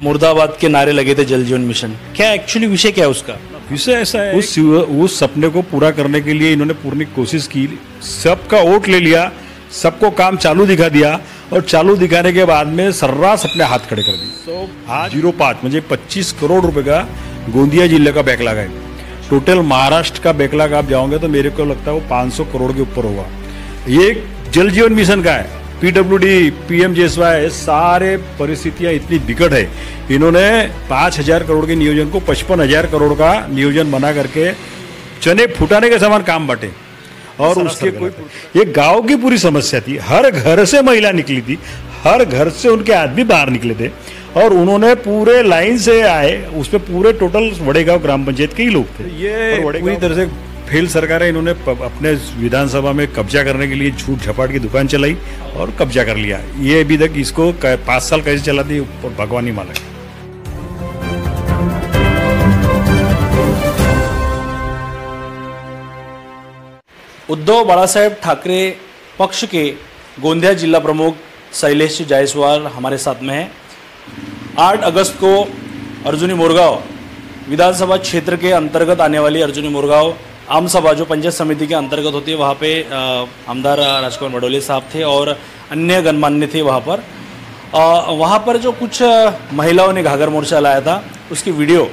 मुर्दाबाद के नारे लगे थे जल जीवन मिशन, क्या एक्चुअली विषय क्या है उसका? विषय ऐसा है उस सपने को पूरा करने के लिए इन्होंने पूरी कोशिश की, सबका वोट ले लिया, सबको काम चालू दिखा दिया और चालू दिखाने के बाद में सर्रास अपने हाथ खड़े कर दिए। तो आज 05 म्हणजे 25 करोड़ रुपए का गोंदिया जिले का बैकलॉग है। टोटल महाराष्ट्र का बैकलॉग आप जाओगे तो मेरे को लगता है वो 500 करोड़ के ऊपर होगा। ये जल जीवन मिशन का है, पीडब्ल्यूडी, पीएमजीएसवाई, सारे परिस्थितियां इतनी बिकट है। इन्होंने 5000 करोड़ के नियोजन को 55,000 करोड़ का नियोजन बना करके चने फुटाने के समान काम बांटे। और उसके कोई ये गांव की पूरी समस्या थी, हर घर से महिला निकली थी, हर घर से उनके आदमी बाहर निकले थे और उन्होंने पूरे लाइन से आए, उसमें पूरे टोटल वड़ेगांव ग्राम पंचायत के ही लोग थे। ये पूरी तरह से फेल सरकार है। इन्होंने अपने विधानसभा में कब्जा करने के लिए झूठ झपाट की दुकान चलाई और कब्जा कर लिया। ये अभी तक इसको 5 साल कैसे चलाती भगवान ही मालूम। उद्धव बाळासाहेब ठाकरे पक्ष के गोंदिया जिला प्रमुख शैलेश जायसवाल हमारे साथ में हैं। 8 अगस्त को अर्जुनी मोरगांव विधानसभा क्षेत्र के अंतर्गत आने वाली अर्जुनी मोरगांव आम सभा जो पंचायत समिति के अंतर्गत होती है, वहाँ पे आमदार राजकुमार बडोले साहब थे और अन्य गणमान्य थे। वहाँ पर जो कुछ महिलाओं ने घाघर मोर्चा लाया था, उसकी वीडियो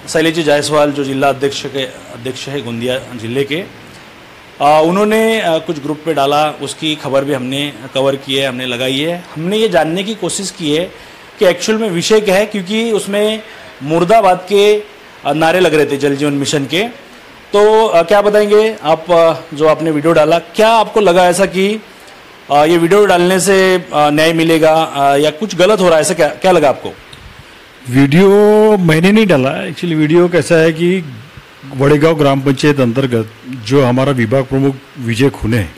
शैलेश जायसवाल जो जिला अध्यक्ष है गोंदिया जिले के, उन्होंने कुछ ग्रुप पे डाला। उसकी खबर भी हमने कवर की है, हमने लगाई है। हमने ये जानने की कोशिश की है कि एक्चुअल में विषय क्या है, क्योंकि उसमें मुर्दाबाद के नारे लग रहे थे जल जीवन मिशन के। तो क्या बताएंगे आप, जो आपने वीडियो डाला, क्या आपको लगा ऐसा कि ये वीडियो डालने से न्याय मिलेगा या कुछ गलत हो रहा है, ऐसा क्या लगा आपको? वीडियो मैंने नहीं डाला। एक्चुअली वीडियो कैसा है कि वड़ेगांव ग्राम पंचायत अंतर्गत जो हमारा विभाग प्रमुख विजय खुने है,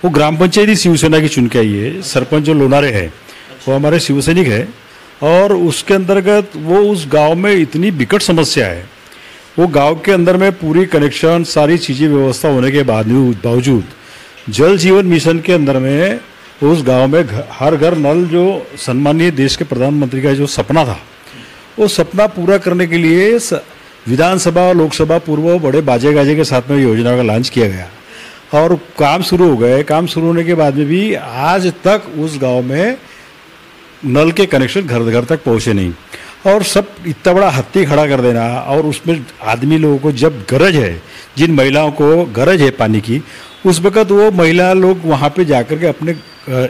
वो ग्राम पंचायत ही शिवसेना की चुन के आई है। सरपंच जो लोनारे है वो हमारे शिवसैनिक है और उसके अंतर्गत वो उस गांव में इतनी विकट समस्या है, वो गांव के अंदर में पूरी कनेक्शन सारी चीज़ें व्यवस्था होने के बावजूद जल जीवन मिशन के अंदर में उस गांव में हर घर नल जो सम्मानीय देश के प्रधानमंत्री का जो सपना था, वो सपना पूरा करने के लिए विधानसभा लोकसभा पूर्व बड़े बाजे गाजे के साथ में योजना का लॉन्च किया गया और काम शुरू हो गए। काम शुरू होने के बाद में भी आज तक उस गांव में नल के कनेक्शन घर घर तक पहुँचे नहीं। और सब इतना बड़ा हत्ती खड़ा कर देना और उसमें आदमी लोगों को जब गरज है, जिन महिलाओं को गरज है पानी की, उस वक़्त वो महिला लोग वहाँ पे जाकर के अपने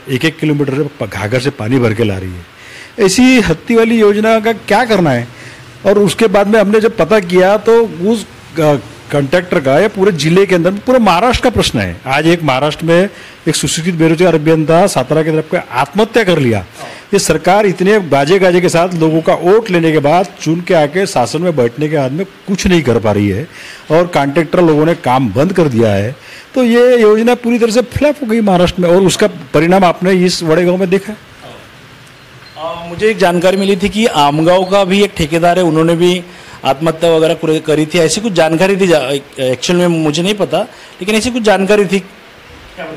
1-1 किलोमीटर घाघर से पानी भर के ला रही है। ऐसी हत्ती वाली योजना का क्या करना है? और उसके बाद में हमने जब पता किया तो उस कॉन्ट्रैक्टर का या पूरे जिले के अंदर पूरे महाराष्ट्र का प्रश्न है। आज एक महाराष्ट्र में एक सुशिक्षित बेरोजगार अभियंता सातारा की तरफ का आत्महत्या कर लिया। ये सरकार इतने बाजे गाजे के साथ लोगों का वोट लेने के बाद चुन के आके शासन में बैठने के बाद में कुछ नहीं कर पा रही है और कॉन्ट्रैक्टर लोगों ने काम बंद कर दिया है। तो ये योजना पूरी तरह से फ्लॉप हो गई महाराष्ट्र में और उसका परिणाम आपने इस वड़ेगांव में देखा। मुझे एक जानकारी मिली थी कि आमगांव का भी एक ठेकेदार है, उन्होंने भी आत्महत्या वगैरह करी थी, ऐसी कुछ जानकारी थी। एक्चुअल में मुझे नहीं पता, लेकिन ऐसी कुछ जानकारी थी।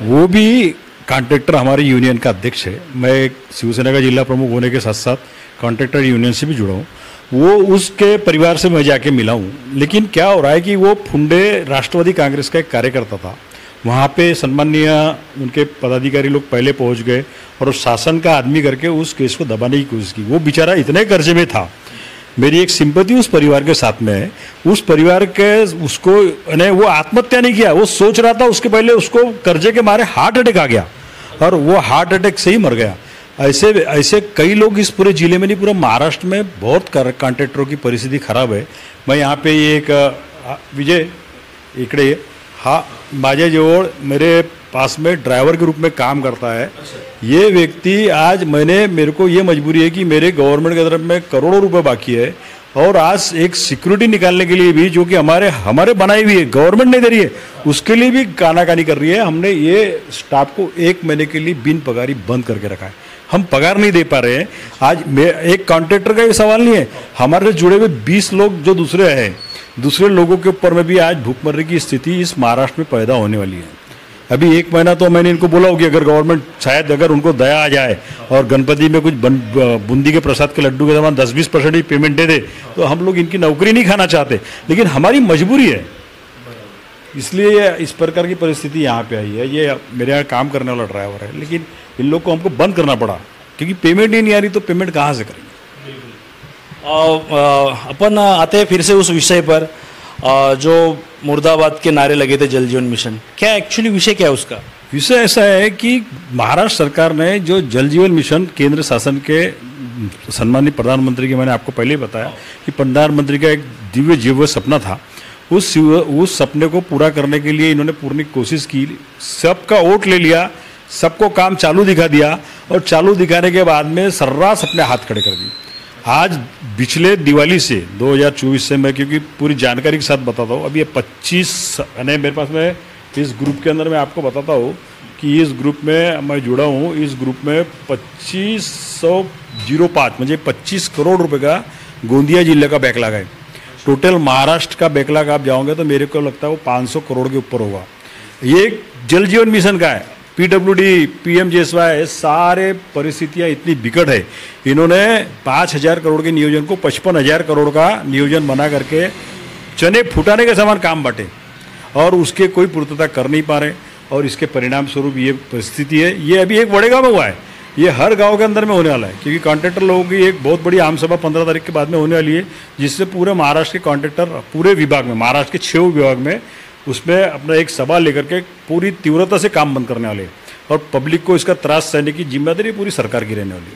वो भी कॉन्ट्रैक्टर हमारी यूनियन का अध्यक्ष है। मैं शिवसेना का जिला प्रमुख होने के साथ साथ कॉन्ट्रैक्टर यूनियन से भी जुड़ा हूँ। वो उसके परिवार से मैं जाके मिला हूँ। लेकिन क्या हो रहा है कि वो फुंडे राष्ट्रवादी कांग्रेस का एक कार्यकर्ता था, वहाँ पे सम्मानीय उनके पदाधिकारी लोग पहले पहुँच गए और उस शासन का आदमी करके उस केस को दबाने की कोशिश की। वो बेचारा इतने कर्जे में था। मेरी एक सिंपैथी उस परिवार के साथ में है। उस परिवार के उसको वो आत्महत्या नहीं किया, वो सोच रहा था, उसके पहले उसको कर्जे के मारे हार्ट अटैक आ गया और वो हार्ट अटैक से ही मर गया। ऐसे कई लोग इस पूरे जिले में नहीं, पूरे महाराष्ट्र में बहुत कॉन्ट्रैक्टरों की परिस्थिति खराब है। मैं यहाँ पे एक विजय इकड़े हाँ माझ्याजवळ मेरे पास में ड्राइवर के रूप में काम करता है। ये व्यक्ति आज मेरे को ये मजबूरी है कि मेरे गवर्नमेंट की तरफ में करोड़ों रुपए बाकी है और आज एक सिक्योरिटी निकालने के लिए भी जो कि हमारे बनाई हुई है, गवर्नमेंट नहीं दे रही है, उसके लिए भी कानाकानी कर रही है। हमने ये स्टाफ को 1 महीने के लिए बिन पगारी बंद करके रखा है। हम पगार नहीं दे पा रहे हैं। आज एक कॉन्ट्रैक्टर का ये सवाल नहीं है, हमारे जुड़े हुए 20 लोग जो दूसरे लोगों के ऊपर में भी आज भूखमरी की स्थिति इस महाराष्ट्र में पैदा होने वाली है। अभी 1 महीना तो मैंने इनको बोला होगी, अगर गवर्नमेंट शायद अगर उनको दया आ जाए और गणपति में कुछ बूंदी के प्रसाद के लड्डू के समान 10-20% ही पेमेंट दे दे तो हम लोग इनकी नौकरी नहीं खाना चाहते, लेकिन हमारी मजबूरी है, इसलिए इस प्रकार की परिस्थिति यहाँ पे आई है। ये मेरे यहाँ काम करने वाला ड्राइवर है, लेकिन इन लोग को हमको बंद करना पड़ा क्योंकि पेमेंट ही नहीं आ रही, तो पेमेंट कहाँ से करेंगे। अपन आते हैं फिर से उस विषय पर जो मुर्दाबाद के नारे लगे थे जल जीवन मिशन, क्या एक्चुअली विषय क्या है उसका? विषय ऐसा है कि महाराष्ट्र सरकार ने जो जल जीवन मिशन केंद्र शासन के सम्मानित प्रधानमंत्री के, मैंने आपको पहले ही बताया कि प्रधानमंत्री का एक दिव्य जीव सपना था, उस सपने को पूरा करने के लिए इन्होंने पूरी कोशिश की, सबका वोट ले लिया, सबको काम चालू दिखा दिया और चालू दिखाने के बाद में सर्रास अपने हाथ खड़े कर दिए। आज पिछले दिवाली से 2024 से, मैं क्योंकि पूरी जानकारी के साथ बताता हूँ, अब ये 25 मेरे पास में इस ग्रुप के अंदर मैं आपको बताता हूँ कि इस ग्रुप में मैं जुड़ा हूँ, इस ग्रुप में 2505 म्हणजे 25 करोड़ रुपए का गोंदिया जिले का बैकलॉग है। टोटल महाराष्ट्र का बैकलॉग आप जाओगे तो मेरे को लगता है वो 500 करोड़ के ऊपर होगा। ये जल जीवन मिशन का है, PWD, PMJSY, सारे परिस्थितियाँ इतनी बिकट है, इन्होंने 5000 करोड़ के नियोजन को 55,000 करोड़ का नियोजन बना करके चने फुटाने के समान काम बांटे और उसके कोई पूर्तता कर नहीं पा रहे, और इसके परिणाम स्वरूप ये परिस्थिति है। ये अभी एक बड़े गाँव में हुआ है, ये हर गांव के अंदर में होने वाला है, क्योंकि कॉन्ट्रैक्टर लोगों की एक बहुत बड़ी आम सभा 15 तारीख के बाद में होने वाली है, जिससे पूरे महाराष्ट्र के कॉन्ट्रैक्टर पूरे विभाग में, महाराष्ट्र के 6 विभाग में, उसमें अपना एक सभा लेकर के पूरी तीव्रता से काम बंद करने वाले हैं और पब्लिक को इसका त्रास सहने की जिम्मेदारी पूरी सरकार की रहने वाली है।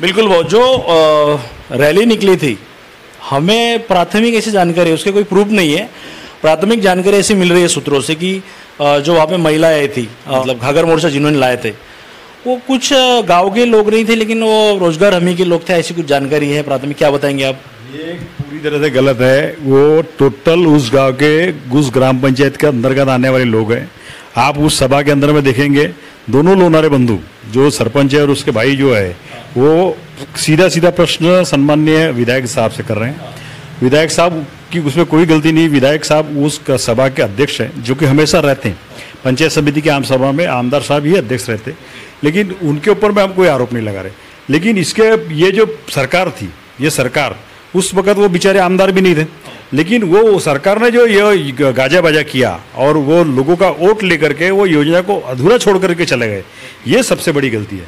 बिल्कुल भाव, जो रैली निकली थी, हमें प्राथमिक ऐसी जानकारी, उसके कोई प्रूफ नहीं है, प्राथमिक जानकारी ऐसी मिल रही है सूत्रों से कि जो वहाँ पे महिलाएं आई थी, मतलब घाघर मोर्चा जिन्होंने लाए थे, वो कुछ गांव के लोग नहीं थे, लेकिन वो रोजगार हमी के लोग थे, ऐसी कुछ जानकारी है प्राथमिक। क्या बताएंगे आप? ये पूरी तरह से गलत है। वो टोटल उस गांव के, उस ग्राम पंचायत के अंतर्गत आने वाले लोग हैं। आप उस सभा के अंदर में देखेंगे, दोनों लोनारे बंधु, जो सरपंच है और उसके भाई जो है, वो सीधा सीधा प्रश्न सम्माननीय विधायक साहब से कर रहे हैं। विधायक साहब की उसमें कोई गलती नहीं, विधायक साहब उस सभा के अध्यक्ष हैं, जो कि हमेशा रहते हैं पंचायत समिति की आम सभा में, आमदार साहब ही अध्यक्ष रहते, लेकिन उनके ऊपर में हम कोई आरोप नहीं लगा रहे। लेकिन इसके ये जो सरकार थी, ये सरकार, उस वक्त वो बेचारे आमदार भी नहीं थे, लेकिन वो सरकार ने जो ये गाजा बाजा किया और वो लोगों का वोट लेकर के वो योजना को अधूरा छोड़ करके चले गए, ये सबसे बड़ी गलती है।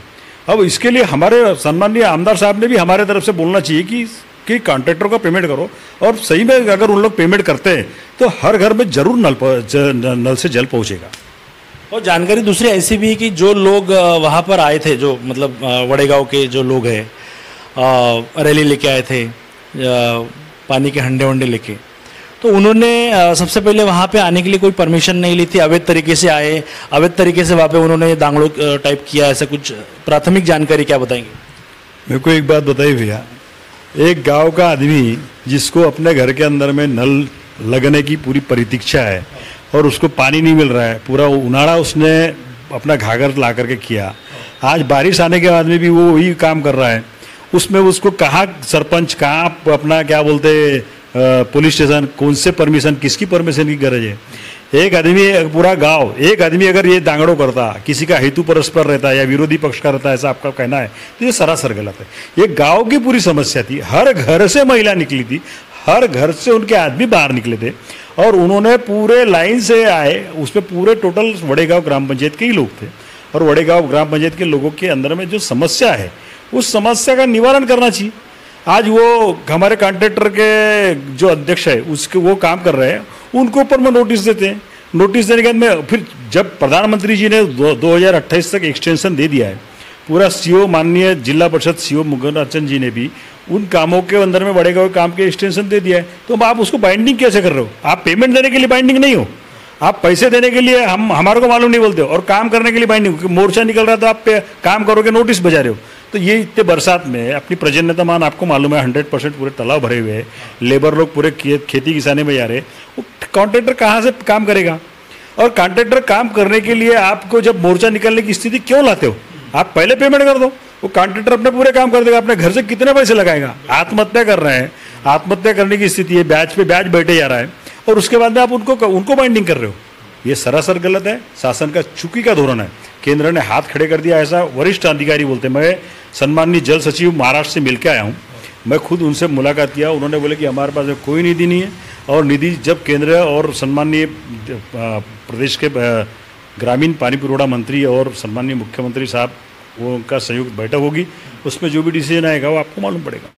अब इसके लिए हमारे सम्माननीय आमदार साहब ने भी हमारे तरफ से बोलना चाहिए कि कॉन्ट्रैक्टर का पेमेंट करो, और सही में अगर उन लोग पेमेंट करते हैं तो हर घर में जरूर नल से जल पहुँचेगा। और जानकारी दूसरी ऐसी भी है कि जो लोग वहाँ पर आए थे, जो मतलब वड़ेगांव के जो लोग हैं, रैली लेके आए थे, पानी के हंडे वंडे लेके, तो उन्होंने सबसे पहले वहाँ पे आने के लिए कोई परमिशन नहीं ली थी, अवैध तरीके से आए, अवैध तरीके से वहाँ पे उन्होंने दांगड़ो टाइप किया, ऐसा कुछ प्राथमिक जानकारी क्या बताएंगे? मेरे को एक बात बताइए भैया, एक गांव का आदमी जिसको अपने घर के अंदर में नल लगने की पूरी प्रतीक्षा है और उसको पानी नहीं मिल रहा है, पूरा उनाड़ा उसने अपना घाघर ला करके किया, आज बारिश आने के बाद में भी वो वही काम कर रहा है, उसमें उसको कहाँ सरपंच, कहाँ अपना क्या बोलते पुलिस स्टेशन, कौन से परमिशन, किसकी परमिशन की गरज है? एक आदमी, पूरा गांव, एक आदमी अगर ये दांगड़ो करता, किसी का हेतु परस्पर रहता है या विरोधी पक्ष का रहता है, ऐसा आपका कहना है, तो ये सरासर गलत है। ये गांव की पूरी समस्या थी, हर घर से महिला निकली थी, हर घर से उनके आदमी बाहर निकले थे और उन्होंने पूरे लाइन से आए, उसमें पूरे टोटल वड़ेगांव ग्राम पंचायत के ही लोग थे और वड़ेगांव ग्राम पंचायत के लोगों के अंदर में जो समस्या है, उस समस्या का निवारण करना चाहिए। आज वो हमारे कॉन्ट्रैक्टर के जो अध्यक्ष है उसके वो काम कर रहे हैं, उनको ऊपर में नोटिस देते हैं, नोटिस देने के बाद में फिर जब प्रधानमंत्री जी ने 2028 तक एक्सटेंशन दे दिया है, पूरा सीओ माननीय जिला परिषद सीओ मुगनाचन जी ने भी उन कामों के अंदर में बढ़ेगा हुए काम के एक्सटेंशन दे दिया है, तो आप उसको बाइंडिंग कैसे कर रहे हो? आप पेमेंट देने के लिए बाइंडिंग नहीं हो, आप पैसे देने के लिए हमारे को मालूम नहीं बोलते हो, और काम करने के लिए बाइंडिंग, मोर्चा निकल रहा है तो आप काम करोगे, नोटिस बजा रहे हो। तो ये इतने बरसात में अपनी प्रजन्यता मान आपको मालूम है 100% पूरे तालाब भरे हुए हैं, लेबर लोग पूरे खेती किसानी में जा रहे हैं, वो कॉन्ट्रैक्टर कहाँ से काम करेगा? और कॉन्ट्रैक्टर काम करने के लिए आपको जब मोर्चा निकलने की स्थिति क्यों लाते हो? आप पहले पेमेंट कर दो, वो कॉन्ट्रैक्टर अपने पूरे काम कर देगा, अपने घर से कितने पैसे लगाएगा? आत्महत्या कर रहे हैं, आत्महत्या करने की स्थिति है, ब्याज पे ब्याज बैठे जा रहा है और उसके बाद में आप उनको बाइंडिंग कर रहे हो। ये सरासर गलत है। शासन का चुकी का धोरण है। केंद्र ने हाथ खड़े कर दिया, ऐसा वरिष्ठ अधिकारी बोलते हैं। मैं सम्माननीय जल सचिव महाराष्ट्र से मिलकर आया हूँ, मैं खुद उनसे मुलाकात किया। उन्होंने बोले कि हमारे पास कोई निधि नहीं है, और निधि जब केंद्र और सम्माननीय प्रदेश के ग्रामीण पानी पुरवठा मंत्री और सम्माननीय मुख्यमंत्री साहब वो उनका संयुक्त बैठक होगी, उसमें जो भी डिसीजन आएगा वो आपको मालूम पड़ेगा।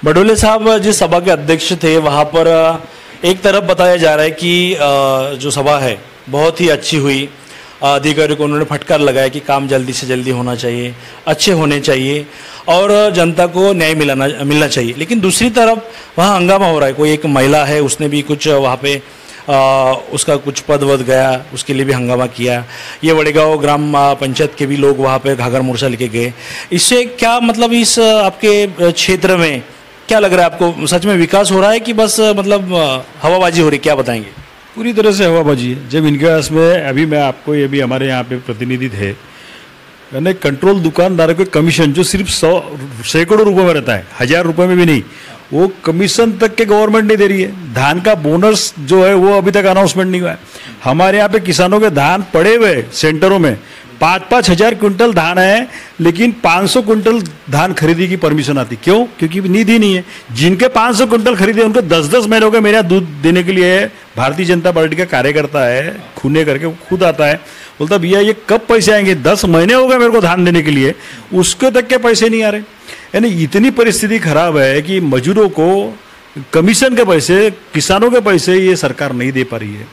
बडोले साहब जिस सभा के अध्यक्ष थे, वहाँ पर एक तरफ बताया जा रहा है कि जो सभा है बहुत ही अच्छी हुई। अधिकारी को उन्होंने फटकार लगाया कि काम जल्दी से जल्दी होना चाहिए, अच्छे होने चाहिए और जनता को न्याय मिलना चाहिए। लेकिन दूसरी तरफ वहाँ हंगामा हो रहा है। कोई एक महिला है, उसने भी कुछ वहाँ पे उसका कुछ पद वध गया, उसके लिए भी हंगामा किया। ये वड़ेगांव ग्राम पंचायत के भी लोग वहाँ पे घाघर मोर्चा लेके गए। इससे क्या मतलब इस आपके क्षेत्र में क्या लग रहा है आपको? सच में विकास हो रहा है कि बस मतलब हवाबाजी हो रही, क्या बताएंगे? पूरी तरह से हवाबाजी है। जब इनके पास में अभी मैं आपको ये भी हमारे यहाँ पे प्रतिनिधि थे, मैंने कंट्रोल दुकानदारों के कमीशन जो सिर्फ सैकड़ों रुपए में रहता है, 1000 रुपये में भी नहीं, वो कमीशन तक के गवर्नमेंट नहीं दे रही है। धान का बोनस जो है वो अभी तक अनाउंसमेंट नहीं हुआ है। हमारे यहाँ पे किसानों के धान पड़े हुए सेंटरों में 5-5 हजार क्विंटल धान है, लेकिन 500 क्विंटल धान खरीदी की परमिशन आती। क्यों? क्योंकि निधि नहीं है। जिनके 500 क्विंटल खरीदे उनको 10-10 महीने हो गए मेरे यहाँ दूध देने के लिए। भारतीय जनता पार्टी का कार्यकर्ता है, खूने करके वो खुद आता है, बोलता भैया ये कब पैसे आएंगे, 10 महीने हो गए मेरे को धान देने के लिए, उसके तक के पैसे नहीं आ रहे। यानी इतनी परिस्थिति खराब है कि मजदूरों को कमीशन के पैसे, किसानों के पैसे ये सरकार नहीं दे पा रही है।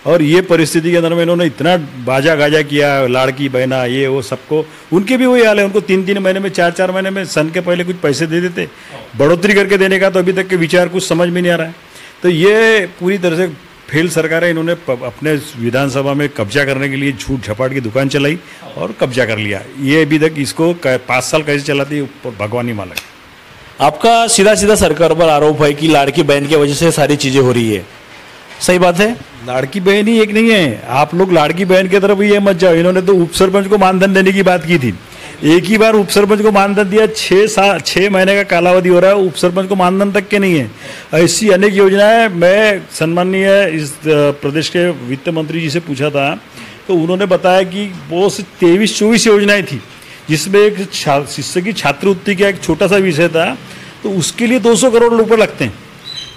और ये परिस्थिति के अंदर में इन्होंने इतना बाजा गाजा किया, लाड़की बहना ये वो सबको, उनके भी वही हाल है। उनको 3-3 महीने में, 4-4 महीने में सन के पहले कुछ पैसे दे देते, बढ़ोतरी करके देने का तो अभी तक के विचार कुछ समझ में नहीं आ रहा है। तो ये पूरी तरह से फेल सरकार है। इन्होंने अपने विधानसभा में कब्जा करने के लिए झूठ झपाट की दुकान चलाई और कब्जा कर लिया। ये अभी तक इसको 5 साल कैसे चलाती है भगवान ही मालूम। आपका सीधा सीधा सरकार पर आरोप है कि लाड़की बहन की वजह से सारी चीज़ें हो रही है, सही बात है? लाड़की बहन ही एक नहीं है, आप लोग लाड़की बहन की तरफ ये मत जाओ। इन्होंने तो उप सरपंच को मानधन देने की बात की थी। एक ही बार उपसरपंच को मानधन दिया, 6 महीने का कालावधि हो रहा है, उपसरपंच को मानधन तक के नहीं है। ऐसी अनेक योजनाएं मैं सम्माननीय इस प्रदेश के वित्त मंत्री जी से पूछा था, तो उन्होंने बताया कि वो 23-24 योजनाएं थी, जिसमें एक शिष्य की छात्रवृत्ति का एक छोटा सा विषय था, तो उसके लिए 200 करोड़ रुपए लगते हैं।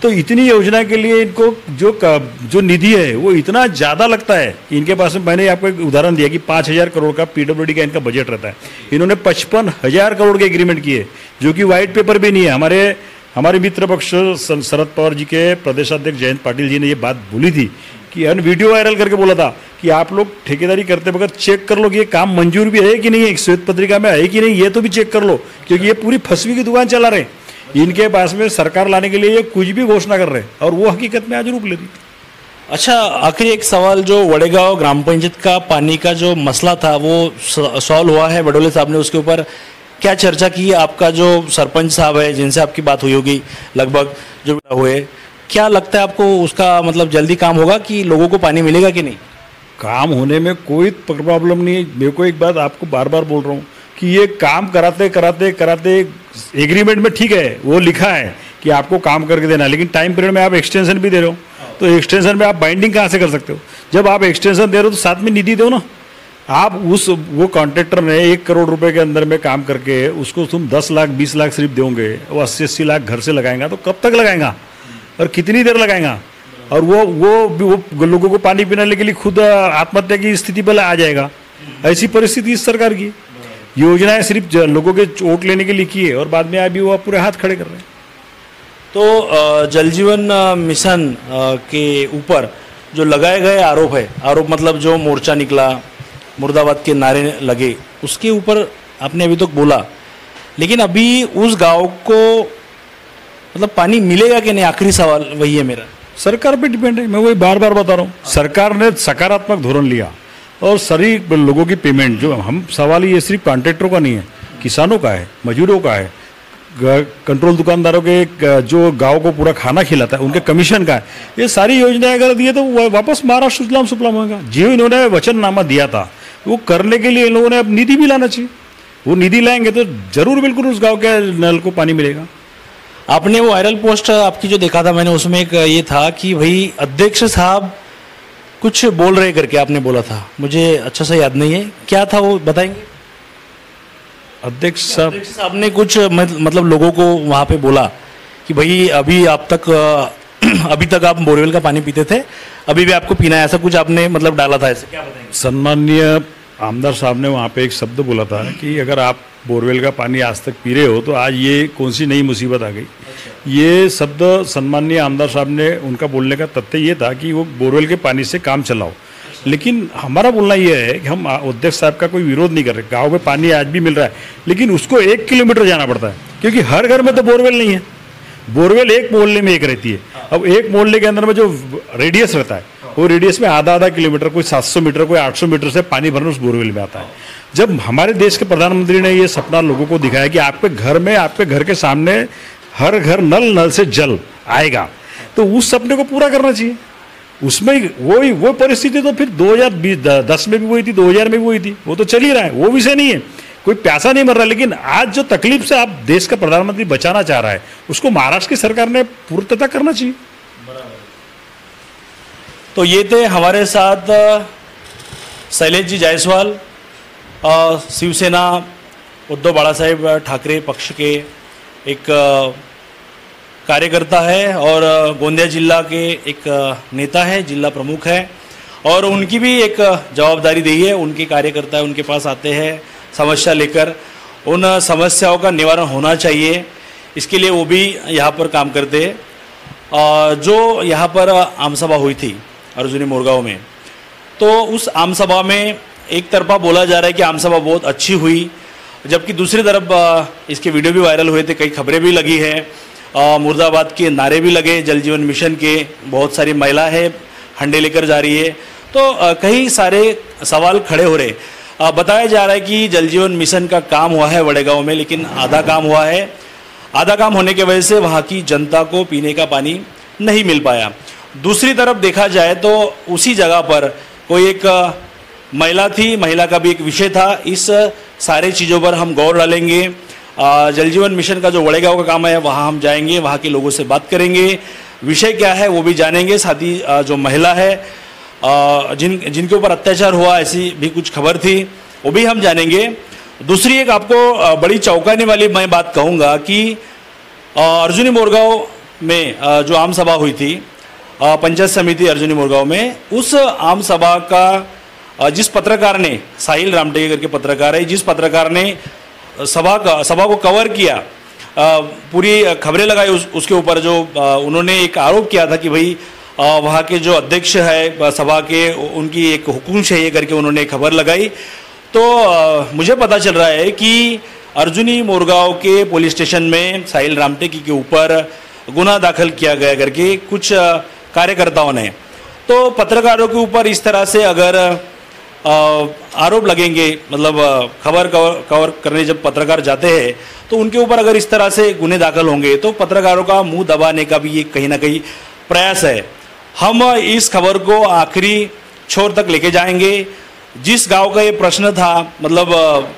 तो इतनी योजना के लिए इनको जो निधि है वो इतना ज़्यादा लगता है कि इनके पास में, मैंने आपको एक उदाहरण दिया कि 5000 करोड़ का पीडब्ल्यूडी का इनका बजट रहता है। इन्होंने 55,000 करोड़ के एग्रीमेंट किए, जो कि व्हाइट पेपर भी नहीं है। हमारे मित्र पक्ष शरद पवार जी के प्रदेशाध्यक्ष जयंत पाटिल जी ने ये बात बोली थी कि वीडियो वायरल करके बोला था कि आप लोग ठेकेदारी करते वक्त चेक कर लो कि ये काम मंजूर भी है कि नहीं है, श्वेत पत्रिका में है कि नहीं, ये तो भी चेक कर लो, क्योंकि ये पूरी फंसवी की दुकान चला रहे। इनके पास में सरकार लाने के लिए ये कुछ भी घोषणा कर रहे हैं और वो हकीकत में आज रूप ले रही। अच्छा, आखिरी एक सवाल, जो वड़ेगांव ग्राम पंचायत का पानी का जो मसला था वो सॉल्व हुआ है? बडोले साहब ने उसके ऊपर क्या चर्चा की? आपका जो सरपंच साहब है जिनसे आपकी बात हुई होगी लगभग, जो हुए, क्या लगता है आपको उसका मतलब जल्दी काम होगा कि लोगों को पानी मिलेगा कि नहीं? काम होने में कोई प्रॉब्लम नहीं है। मेरे को एक बात आपको बार बार बोल रहा हूँ कि ये काम कराते कराते एग्रीमेंट में ठीक है, वो लिखा है कि आपको काम करके देना, लेकिन टाइम पीरियड में आप एक्सटेंशन भी दे रहे हो, तो एक्सटेंशन में आप बाइंडिंग कहाँ से कर सकते हो? जब आप एक्सटेंशन दे रहे हो तो साथ में निधि दो ना। आप वो कॉन्ट्रैक्टर ने 1 करोड़ रुपए के अंदर में काम करके उसको तुम 10 लाख 20 लाख सिर्फ दोगे, वो 80-80 लाख घर से लगाएंगा, तो कब तक लगाएंगा और कितनी देर लगाएंगा? और वो लोगों को पानी पीने के लिए खुद आत्महत्या की स्थिति पर आ जाएगा। ऐसी परिस्थिति इस सरकार की। योजनाएं सिर्फ लोगों के वोट लेने के लिए की है और बाद में अभी वो पूरे हाथ खड़े कर रहे हैं। तो जल जीवन मिशन के ऊपर जो लगाए गए आरोप मतलब जो मोर्चा निकला, मुर्दाबाद के नारे लगे, उसके ऊपर आपने अभी तक बोला, लेकिन अभी उस गांव को मतलब पानी मिलेगा कि नहीं? आखिरी सवाल वही है मेरा। सरकार पे डिपेंड है, मैं वही बार बार बता रहा हूँ। सरकार ने सकारात्मक धोरण लिया और सभी लोगों की पेमेंट, जो हम सवाल ये सिर्फ कॉन्ट्रैक्टरों का नहीं है, किसानों का है, मजदूरों का है, कंट्रोल दुकानदारों के जो गांव को पूरा खाना खिलाता है उनके कमीशन का है। ये सारी योजनाएं अगर दिए तो वापस महाराष्ट्र सुजलाम सुफलाम होगा। जो इन्होंने वचननामा दिया था वो करने के लिए इन लोगों ने अब निधि भी लाना चाहिए। वो निधि लाएंगे तो जरूर बिल्कुल उस गाँव के नल को पानी मिलेगा। आपने वो वायरल पोस्ट आपकी जो देखा था मैंने, उसमें एक ये था कि भाई अध्यक्ष साहब कुछ बोल रहे करके आपने बोला था, मुझे अच्छा सा याद नहीं है, क्या था वो बताएंगे? अध्यक्ष साहब, अध्यक्ष साहब ने कुछ मतलब लोगों को वहाँ पे बोला कि भाई अभी आप तक अभी तक आप बोरवेल का पानी पीते थे, अभी भी आपको पीना है, ऐसा कुछ आपने मतलब डाला था, ऐसे क्या बताएंगे? सम्माननीय आमदार साहब ने वहाँ पे एक शब्द बोला था कि अगर आप बोरवेल का पानी आज तक पी रहे हो तो आज ये कौन सी नई मुसीबत आ गई। ये शब्द सम्माननीय आमदार साहब ने, उनका बोलने का तथ्य ये था कि वो बोरवेल के पानी से काम चलाओ। लेकिन हमारा बोलना ये है कि हम अध्यक्ष साहब का कोई विरोध नहीं कर रहे, गाँव में पानी आज भी मिल रहा है, लेकिन उसको 1 किलोमीटर जाना पड़ता है, क्योंकि हर घर में तो बोरवेल नहीं है। बोरवेल एक मोहल्ले में एक रहती है। अब एक मोहल्ले के अंदर में जो रेडियस रहता है, वो रेडियस में आधा किलोमीटर, कोई 700 मीटर, कोई 800 मीटर से पानी भरना उस बोरवेल में आता है। जब हमारे देश के प्रधानमंत्री ने ये सपना लोगों को दिखाया कि आपके घर में, आपके घर के सामने हर घर नल से जल आएगा, तो उस सपने को पूरा करना चाहिए। उसमें वो परिस्थिति तो फिर 2010 में भी वही थी, 2000 में भी वही थी, वो तो चल ही रहा है, वो विषय नहीं है, कोई प्यासा नहीं मर रहा। लेकिन आज जो तकलीफ से आप देश का प्रधानमंत्री बचाना चाह रहा है, उसको महाराष्ट्र की सरकार ने पूर्णतः करना चाहिए। तो ये थे हमारे साथ शैलेश जी जायसवाल, शिवसेना उद्धव बाळासाहेब ठाकरे पक्ष के एक कार्यकर्ता है और गोंदिया जिला के एक नेता है, जिला प्रमुख है, और उनकी भी एक जवाबदारी दी है। उनके कार्यकर्ता उनके पास आते हैं समस्या लेकर, उन समस्याओं का निवारण होना चाहिए, इसके लिए वो भी यहाँ पर काम करते हैं। जो यहाँ पर आमसभा हुई थी अर्जुनी मोरगांव में, तो उस आमसभा में एक तरफा बोला जा रहा है कि आमसभा बहुत अच्छी हुई, जबकि दूसरी तरफ इसके वीडियो भी वायरल हुए थे, कई खबरें भी लगी हैं, मुर्दाबाद के नारे भी लगे, जल जीवन मिशन के, बहुत सारी महिला है हंडे लेकर जा रही है, तो कई सारे सवाल खड़े हो रहे। बताया जा रहा है कि जल जीवन मिशन का काम हुआ है वड़ेगांव में, लेकिन आधा काम हुआ है। आधा काम होने की वजह से वहाँ की जनता को पीने का पानी नहीं मिल पाया। दूसरी तरफ देखा जाए तो उसी जगह पर कोई एक महिला थी, महिला का भी एक विषय था। इस सारे चीज़ों पर हम गौर डालेंगे। जल जीवन मिशन का जो वड़ेगांव का काम है वहाँ हम जाएंगे, वहाँ के लोगों से बात करेंगे, विषय क्या है वो भी जानेंगे। साथ ही जो महिला है जिनके ऊपर अत्याचार हुआ, ऐसी भी कुछ खबर थी, वो भी हम जानेंगे। दूसरी एक आपको बड़ी चौंकाने वाली मैं बात कहूँगा कि अर्जुनी मोरगांव में जो आम सभा हुई थी पंचायत समिति अर्जुनी मोरगांव में, उस आम सभा का जिस पत्रकार ने, साहिल रामटेके करके पत्रकार है, जिस पत्रकार ने सभा को कवर किया, पूरी खबरें लगाई उसके ऊपर, जो उन्होंने एक आरोप किया था कि भाई वहाँ के जो अध्यक्ष है सभा के, उनकी एक हुकुम है ये करके उन्होंने खबर लगाई। तो मुझे पता चल रहा है कि अर्जुनी मोरगांव के पुलिस स्टेशन में साहिल रामटेके के ऊपर गुना दाखिल किया गया करके कुछ कार्यकर्ताओं ने। तो पत्रकारों के ऊपर इस तरह से अगर आरोप लगेंगे, मतलब खबर कवर करने जब पत्रकार जाते हैं तो उनके ऊपर अगर इस तरह से गुने दाखिल होंगे तो पत्रकारों का मुंह दबाने का भी ये कहीं ना कहीं प्रयास है। हम इस खबर को आखिरी छोर तक लेके जाएंगे। जिस गांव का ये प्रश्न था, मतलब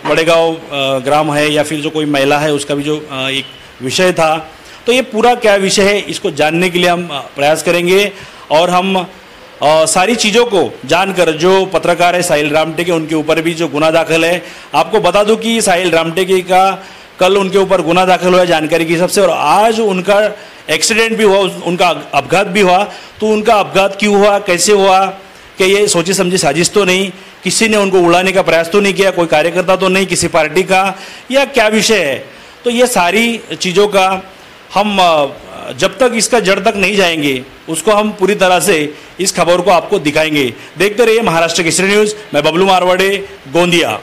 वड़ेगांव ग्राम है या फिर जो कोई महिला है, उसका भी जो एक विषय था, तो ये पूरा क्या विषय है इसको जानने के लिए हम प्रयास करेंगे। और हम सारी चीज़ों को जानकर, जो पत्रकार है साहिल रामटेके, उनके ऊपर भी जो गुना दाखिल है, आपको बता दूं कि साहिल रामटेके का कल उनके ऊपर गुना दाखिल हुआ जानकारी की सबसे, और आज उनका एक्सीडेंट भी हुआ, उनका अपघात भी हुआ। तो उनका अपघात क्यों हुआ, कैसे हुआ, कि ये सोची समझी साजिश तो नहीं, किसी ने उनको उड़ाने का प्रयास तो नहीं किया, कोई कार्यकर्ता तो नहीं किसी पार्टी का, या क्या विषय है। तो ये सारी चीज़ों का हम जब तक इसका जड़ तक नहीं जाएंगे, उसको हम पूरी तरह से इस खबर को आपको दिखाएंगे। देखते रहिए महाराष्ट्र केसरी न्यूज़। मैं बबलू मारवाड़े, गोंदिया।